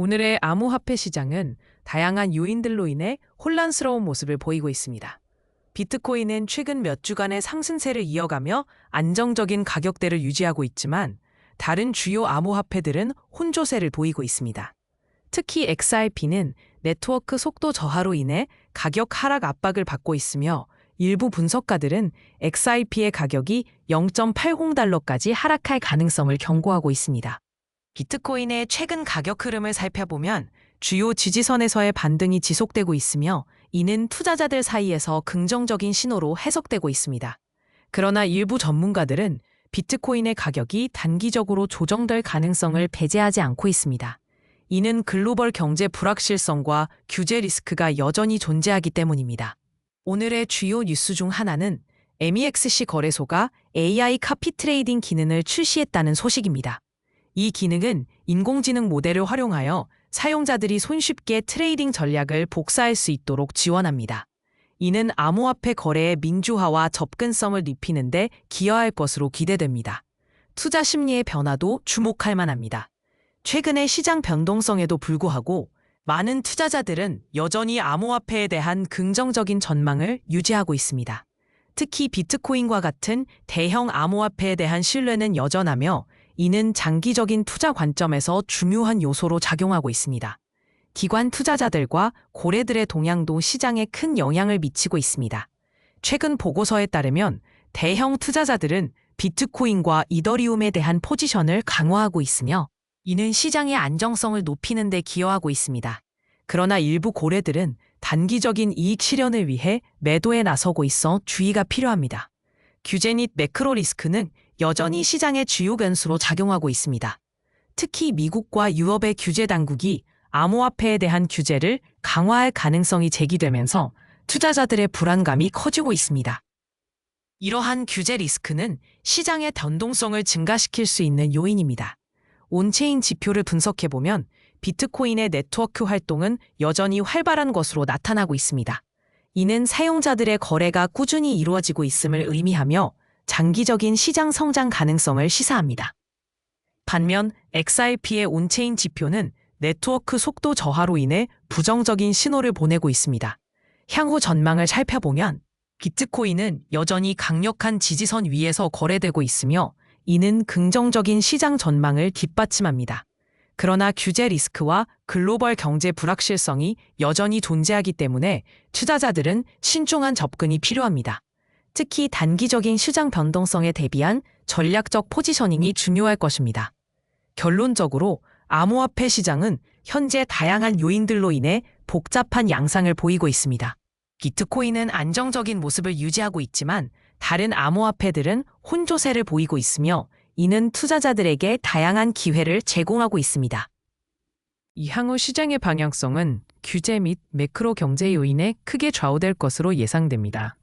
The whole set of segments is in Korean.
오늘의 암호화폐 시장은 다양한 요인들로 인해 혼란스러운 모습을 보이고 있습니다. 비트코인은 최근 몇 주간의 상승세를 이어가며 안정적인 가격대를 유지하고 있지만 다른 주요 암호화폐들은 혼조세를 보이고 있습니다. 특히 XRP는 네트워크 속도 저하로 인해 가격 하락 압박을 받고 있으며 일부 분석가들은 XRP의 가격이 0.80달러까지 하락할 가능성을 경고하고 있습니다. 비트코인의 최근 가격 흐름을 살펴보면 주요 지지선에서의 반등이 지속되고 있으며 이는 투자자들 사이에서 긍정적인 신호로 해석되고 있습니다. 그러나 일부 전문가들은 비트코인의 가격이 단기적으로 조정될 가능성을 배제하지 않고 있습니다. 이는 글로벌 경제 불확실성과 규제 리스크가 여전히 존재하기 때문입니다. 오늘의 주요 뉴스 중 하나는 MEXC 거래소가 AI 카피 트레이딩 기능을 출시했다는 소식입니다. 이 기능은 인공지능 모델을 활용하여 사용자들이 손쉽게 트레이딩 전략을 복사할 수 있도록 지원합니다. 이는 암호화폐 거래의 민주화와 접근성을 높이는 데 기여할 것으로 기대됩니다. 투자 심리의 변화도 주목할 만합니다. 최근의 시장 변동성에도 불구하고 많은 투자자들은 여전히 암호화폐에 대한 긍정적인 전망을 유지하고 있습니다. 특히 비트코인과 같은 대형 암호화폐에 대한 신뢰는 여전하며 이는 장기적인 투자 관점에서 중요한 요소로 작용하고 있습니다. 기관 투자자들과 고래들의 동향도 시장에 큰 영향을 미치고 있습니다. 최근 보고서에 따르면 대형 투자자들은 비트코인과 이더리움에 대한 포지션을 강화하고 있으며 이는 시장의 안정성을 높이는 데 기여하고 있습니다. 그러나 일부 고래들은 단기적인 이익 실현을 위해 매도에 나서고 있어 주의가 필요합니다. 규제 및 매크로 리스크는 여전히 시장의 주요 변수로 작용하고 있습니다. 특히 미국과 유럽의 규제 당국이 암호화폐에 대한 규제를 강화할 가능성이 제기되면서 투자자들의 불안감이 커지고 있습니다. 이러한 규제 리스크는 시장의 변동성을 증가시킬 수 있는 요인입니다. 온체인 지표를 분석해보면 비트코인의 네트워크 활동은 여전히 활발한 것으로 나타나고 있습니다. 이는 사용자들의 거래가 꾸준히 이루어지고 있음을 의미하며 장기적인 시장 성장 가능성을 시사합니다. 반면 XRP의 온체인 지표는 네트워크 속도 저하로 인해 부정적인 신호를 보내고 있습니다. 향후 전망을 살펴보면 비트코인은 여전히 강력한 지지선 위에서 거래되고 있으며 이는 긍정적인 시장 전망을 뒷받침합니다. 그러나 규제 리스크와 글로벌 경제 불확실성이 여전히 존재하기 때문에 투자자들은 신중한 접근이 필요합니다. 특히 단기적인 시장 변동성에 대비한 전략적 포지셔닝이 중요할 것입니다. 결론적으로 암호화폐 시장은 현재 다양한 요인들로 인해 복잡한 양상을 보이고 있습니다. 비트코인은 안정적인 모습을 유지하고 있지만 다른 암호화폐들은 혼조세를 보이고 있으며 이는 투자자들에게 다양한 기회를 제공하고 있습니다. 이 향후 시장의 방향성은 규제 및 매크로 경제 요인에 크게 좌우될 것으로 예상됩니다.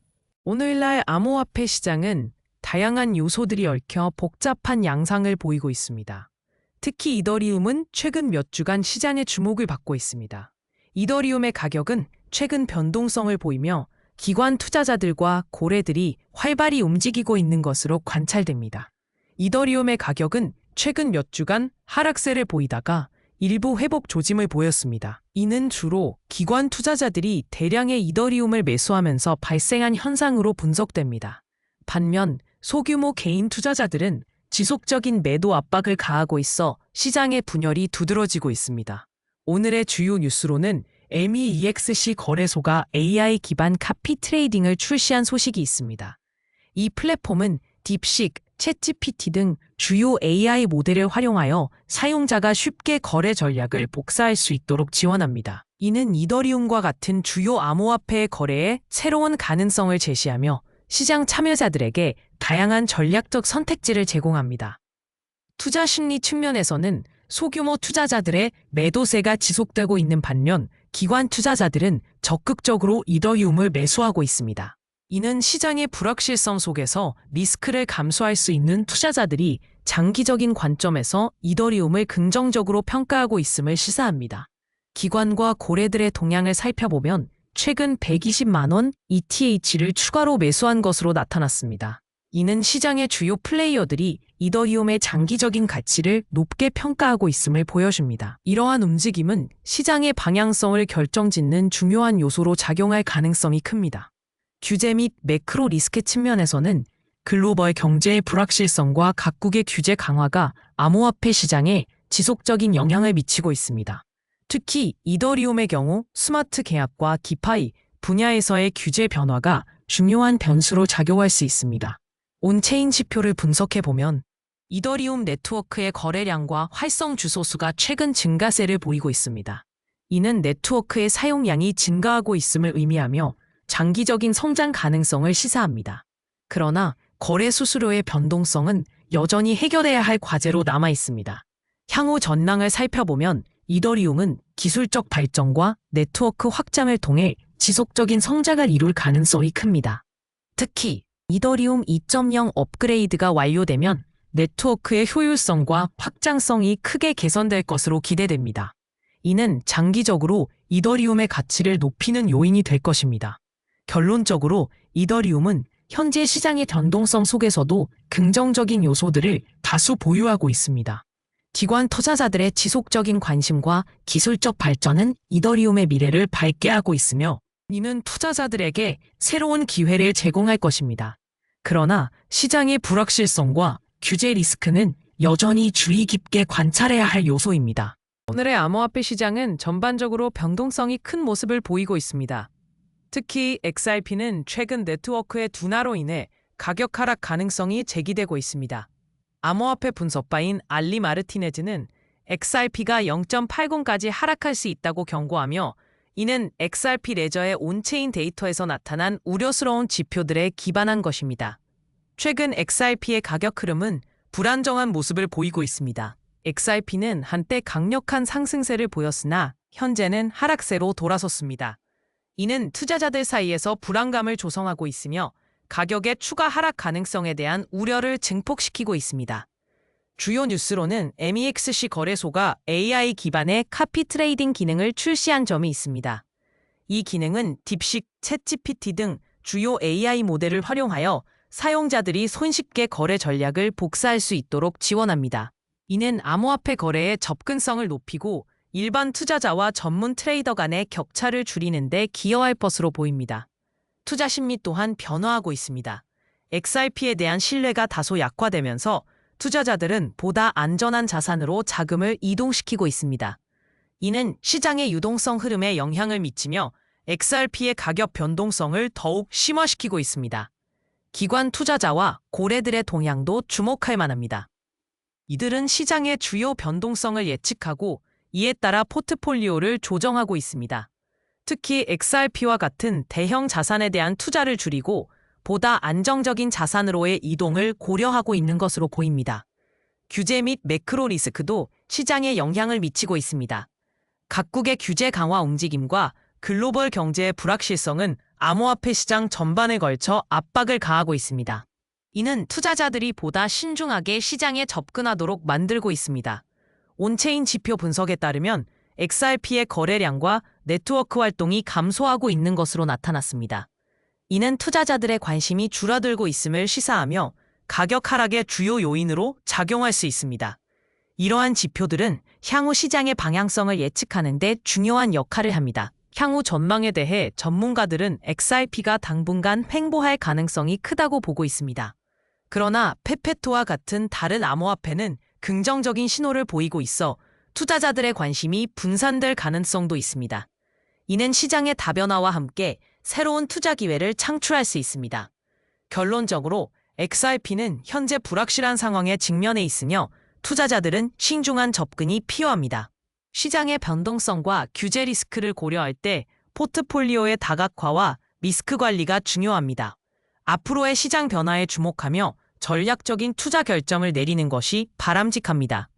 오늘날 암호화폐 시장은 다양한 요소들이 얽혀 복잡한 양상을 보이고 있습니다. 특히 이더리움은 최근 몇 주간 시장의 주목을 받고 있습니다. 이더리움의 가격은 최근 변동성을 보이며 기관 투자자들과 고래들이 활발히 움직이고 있는 것으로 관찰됩니다. 이더리움의 가격은 최근 몇 주간 하락세를 보이다가 일부 회복 조짐을 보였습니다. 이는 주로 기관 투자자들이 대량의 이더리움을 매수하면서 발생한 현상으로 분석됩니다. 반면 소규모 개인 투자자들은 지속적인 매도 압박을 가하고 있어 시장의 분열이 두드러지고 있습니다. 오늘의 주요 뉴스로는 MEXC 거래소가 AI 기반 카피 트레이딩을 출시한 소식이 있습니다. 이 플랫폼은 딥식, 챗GPT 등 주요 AI 모델을 활용하여 사용자가 쉽게 거래 전략을 복사할 수 있도록 지원합니다. 이는 이더리움과 같은 주요 암호화폐의 거래에 새로운 가능성을 제시하며 시장 참여자들에게 다양한 전략적 선택지를 제공합니다. 투자 심리 측면에서는 소규모 투자자들의 매도세가 지속되고 있는 반면 기관 투자자들은 적극적으로 이더리움을 매수하고 있습니다. 이는 시장의 불확실성 속에서 리스크를 감수할 수 있는 투자자들이 장기적인 관점에서 이더리움을 긍정적으로 평가하고 있음을 시사합니다. 기관과 고래들의 동향을 살펴보면 최근 120만 원 ETH를 추가로 매수한 것으로 나타났습니다. 이는 시장의 주요 플레이어들이 이더리움의 장기적인 가치를 높게 평가하고 있음을 보여줍니다. 이러한 움직임은 시장의 방향성을 결정짓는 중요한 요소로 작용할 가능성이 큽니다. 규제 및 매크로 리스크 측면에서는 글로벌 경제의 불확실성과 각국의 규제 강화가 암호화폐 시장에 지속적인 영향을 미치고 있습니다. 특히 이더리움의 경우 스마트 계약과 디파이 분야에서의 규제 변화가 중요한 변수로 작용할 수 있습니다. 온체인 지표를 분석해보면 이더리움 네트워크의 거래량과 활성 주소 수가 최근 증가세를 보이고 있습니다. 이는 네트워크의 사용량이 증가하고 있음을 의미하며 장기적인 성장 가능성을 시사합니다. 그러나 거래 수수료의 변동성은 여전히 해결해야 할 과제로 남아 있습니다. 향후 전망을 살펴보면 이더리움은 기술적 발전과 네트워크 확장을 통해 지속적인 성장을 이룰 가능성이 큽니다. 특히 이더리움 2.0 업그레이드가 완료되면 네트워크의 효율성과 확장성이 크게 개선될 것으로 기대됩니다. 이는 장기적으로 이더리움의 가치를 높이는 요인이 될 것입니다. 결론적으로 이더리움은 현재 시장의 변동성 속에서도 긍정적인 요소들을 다수 보유하고 있습니다. 기관 투자자들의 지속적인 관심과 기술적 발전은 이더리움의 미래를 밝게 하고 있으며 이는 투자자들에게 새로운 기회를 제공할 것입니다. 그러나 시장의 불확실성과 규제 리스크는 여전히 주의 깊게 관찰해야 할 요소입니다. 오늘의 암호화폐 시장은 전반적으로 변동성이 큰 모습을 보이고 있습니다. 특히 XRP는 최근 네트워크의 둔화로 인해 가격 하락 가능성이 제기되고 있습니다. 암호화폐 분석가인 알리 마르티네즈는 XRP가 0.80까지 하락할 수 있다고 경고하며 이는 XRP 레저의 온체인 데이터에서 나타난 우려스러운 지표들에 기반한 것입니다. 최근 XRP의 가격 흐름은 불안정한 모습을 보이고 있습니다. XRP는 한때 강력한 상승세를 보였으나 현재는 하락세로 돌아섰습니다. 이는 투자자들 사이에서 불안감을 조성하고 있으며 가격의 추가 하락 가능성에 대한 우려를 증폭시키고 있습니다. 주요 뉴스로는 MEXC 거래소가 AI 기반의 카피 트레이딩 기능을 출시한 점이 있습니다. 이 기능은 딥식, 챗GPT 등 주요 AI 모델을 활용하여 사용자들이 손쉽게 거래 전략을 복사할 수 있도록 지원합니다. 이는 암호화폐 거래의 접근성을 높이고 일반 투자자와 전문 트레이더 간의 격차를 줄이는 데 기여할 것으로 보입니다. 투자 심리 또한 변화하고 있습니다. XRP에 대한 신뢰가 다소 약화되면서 투자자들은 보다 안전한 자산으로 자금을 이동시키고 있습니다. 이는 시장의 유동성 흐름에 영향을 미치며 XRP의 가격 변동성을 더욱 심화시키고 있습니다. 기관 투자자와 고래들의 동향도 주목할 만합니다. 이들은 시장의 주요 변동성을 예측하고 이에 따라 포트폴리오를 조정하고 있습니다. 특히 XRP와 같은 대형 자산에 대한 투자를 줄이고 보다 안정적인 자산으로의 이동을 고려하고 있는 것으로 보입니다. 규제 및 매크로 리스크도 시장에 영향을 미치고 있습니다. 각국의 규제 강화 움직임과 글로벌 경제의 불확실성은 암호화폐 시장 전반에 걸쳐 압박을 가하고 있습니다. 이는 투자자들이 보다 신중하게 시장에 접근하도록 만들고 있습니다. 온체인 지표 분석에 따르면 XRP의 거래량과 네트워크 활동이 감소하고 있는 것으로 나타났습니다. 이는 투자자들의 관심이 줄어들고 있음을 시사하며 가격 하락의 주요 요인으로 작용할 수 있습니다. 이러한 지표들은 향후 시장의 방향성을 예측하는 데 중요한 역할을 합니다. 향후 전망에 대해 전문가들은 XRP가 당분간 횡보할 가능성이 크다고 보고 있습니다. 그러나 페페토와 같은 다른 암호화폐는 긍정적인 신호를 보이고 있어 투자자들의 관심이 분산될 가능성도 있습니다. 이는 시장의 다변화와 함께 새로운 투자 기회를 창출할 수 있습니다. 결론적으로 XRP는 현재 불확실한 상황에 직면해 있으며 투자자들은 신중한 접근이 필요합니다. 시장의 변동성과 규제 리스크를 고려할 때 포트폴리오의 다각화와 리스크 관리가 중요합니다. 앞으로의 시장 변화에 주목하며 전략적인 투자 결정을 내리는 것이 바람직합니다.